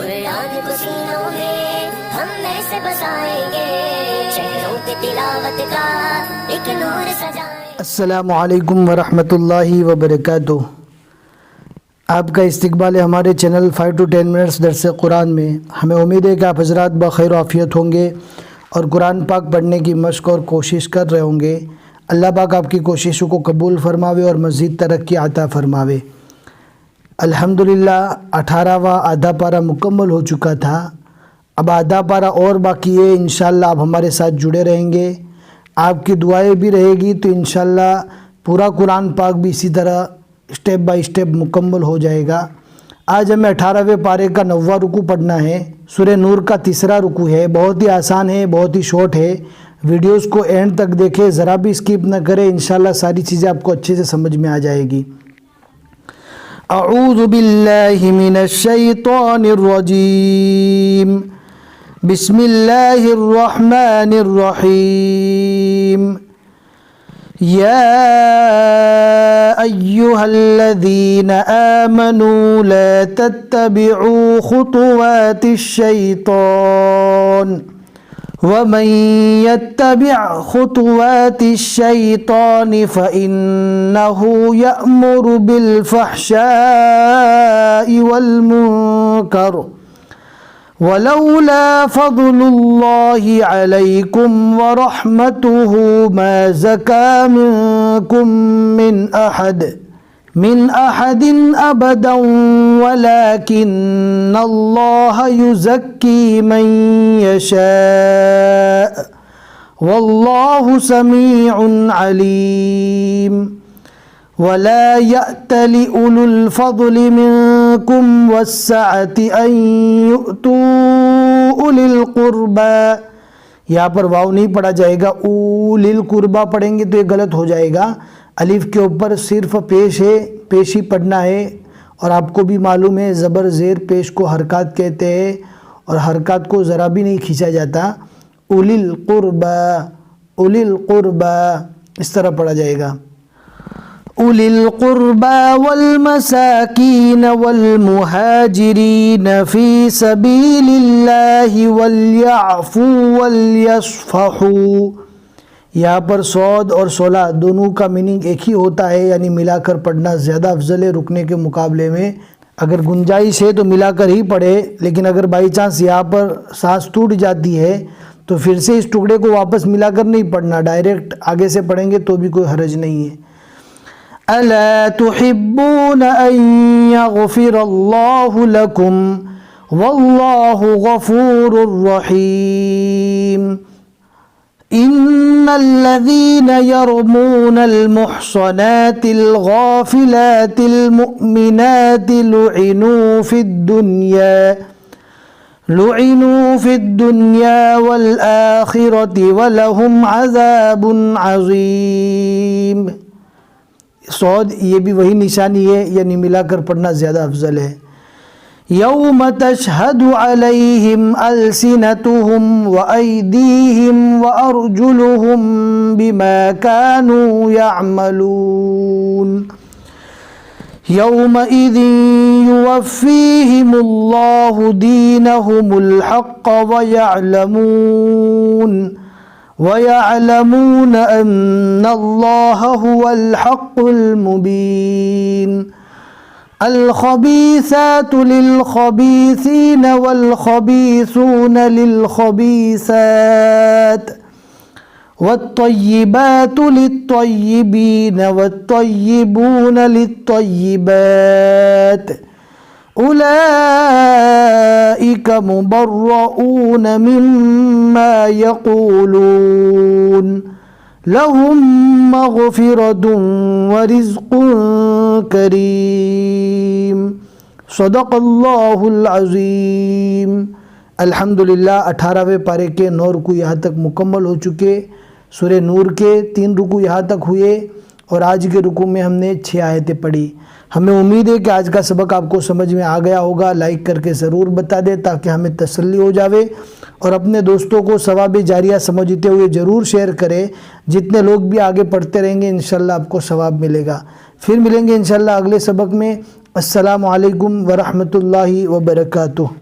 कुरान को सीनों में हम ऐसे बसाएंगे, शहरों पे तिलावत का एक नूर सजाएंगे। अस्सलामु अलैकुम वरहमतुल्लाहि वबरकातुह। आपका इस्तकबाल है हमारे चैनल 5 to 10 मिनट्स दर्स-ए-कुरान में। हमें उम्मीद है कि आप हज़रात बखैर आफ़ियत होंगे और कुरान पाक पढ़ने की मशक़ और कोशिश कर रहे होंगे। अल्लाह पाक आपकी कोशिशों को कबूल फ़रमावे और मज़ीद तरक्की अता फ़रमावे। अल्हम्दुलिल्लाह 18वां आधा पारा मुकम्मल हो चुका था। अब आधा पारा और बाकी है। इंशाअल्लाह आप हमारे साथ जुड़े रहेंगे, आपकी दुआएं भी रहेगी तो इंशाअल्लाह पूरा कुरान पाक भी इसी तरह स्टेप बाय स्टेप मुकम्मल हो जाएगा। आज हमें 18वें पारे का 9वां रुकू पढ़ना है। सूरह नूर का तीसरा रुकू है। बहुत ही आसान है, बहुत ही शॉर्ट है। वीडियोस को एंड तक देखें, ज़रा भी स्किप न करें। इंशाअल्लाह सारी चीज़ें आपको अच्छे से समझ में आ जाएगी। अऊज़ु बिल्लाहि मिनश शैतानिर रजीम। बिस्मिल्लाहिर रहमानिर रहीम। या अय्युहल्लज़ीना आमनू ला तत्तबिउ खुतुवातिश शैतान वमन यत्तबि' खुतुवातिश शैतान फ़इन्नहु यअमुरु बिल फ़हशाइ वल मुनकर वलौला फ़ज़लुल्लाहि अलैकुम व रहमतुहु मा ज़का मिनकुम मिन अहदिन अबदन वलाकिन्नल्लाह युज़क्की मन यशा वल्लाहु समीउन अलीम। वला यअतलि उलुल फ़ज़लि मिनकुम वस्सअति अन यु'तू उलिल कुर्बा। यहाँ पर वाव नहीं पढ़ा जाएगा, उलिल कुर्बा पढ़ेंगे तो ये गलत हो जाएगा। अलिफ के ऊपर सिर्फ पेश है, पेश ही पढ़ना है। और आपको भी मालूम है ज़बर ज़ेर पेश को हरकत कहते हैं और हरकत को ज़रा भी नहीं खींचा जाता। उलिल कुर्बा इस तरह पढ़ा जाएगा। उलिल कुर्बा वल मसाकीन वल मुहाजिरीन फ़ी सबीलिल्लाहि वल यअफ़ू वल यस्फ़हू। यहाँ पर सौद और 16 दोनों का मीनिंग एक ही होता है, यानी मिलाकर पढ़ना ज़्यादा अफजल है रुकने के मुकाबले में। अगर गुंजाइश है तो मिलाकर ही पढ़े, लेकिन अगर बाई चांस यहाँ पर सांस टूट जाती है तो फिर से इस टुकड़े को वापस मिलाकर नहीं पढ़ना, डायरेक्ट आगे से पढ़ेंगे तो भी कोई हरज नहीं है। अला तुहिब्बून अन यग़फ़िरल्लाहु लकुम वल्लाहु गफ़ूरुर रहीम। इन्नल्लज़ीन यरमूनल मुहसनातिल गाफ़िलातिल मुअमिनाति लुइनू फ़िद दुनिया वल आखिरति वलहुम अज़ाबुन अज़ीम। सौद ये भी वही निशानी है, यानी मिलाकर पढ़ना ज़्यादा अफजल है। यौम तशहदु अलैहिम अलसिनतुहुम व ऐदीहिम व अर्जुलुहुम बिमा कानू यअमलून। यौमइज़िन युवफ़्फ़ीहिमुल्लाहु दीनहुमुल हक़्क़ वयअलमून अन्नल्लाह हुवल हक़्क़ुल मुबीन। अल-ख़बीसातु लिल-ख़बीसीन वल-ख़बीसून लिल-ख़बीसात वत्तय्यिबातु लित्तय्यिबीन वत्तय्यिबून लित्तय्यिबात उलाइका मुबर्रऊन मिम्मा यक़ूलून लहुम मग़फ़िरतुन व रिज़्क़ुन करीम। सदक़ल्लाहुल अज़ीम। अल्हम्दुलिल्लाह 18वें पारे के 9 रुकू यहाँ तक मुकम्मल हो चुके। सूरह नूर के 3 रुकू यहाँ तक हुए और आज के रुकू में हमने 6 आयतें पढ़ी। हमें उम्मीद है कि आज का सबक आपको समझ में आ गया होगा। लाइक करके ज़रूर बता दें ताकि हमें तसल्ली हो जावे, और अपने दोस्तों को सवाब जारिया समझते हुए ज़रूर शेयर करें। जितने लोग भी आगे पढ़ते रहेंगे इंशाल्लाह आपको सवाब मिलेगा। फिर मिलेंगे इंशाल्लाह अगले सबक में। अस्सलामु अलैकुम व रहमतुल्लाहि व बरकातुहू।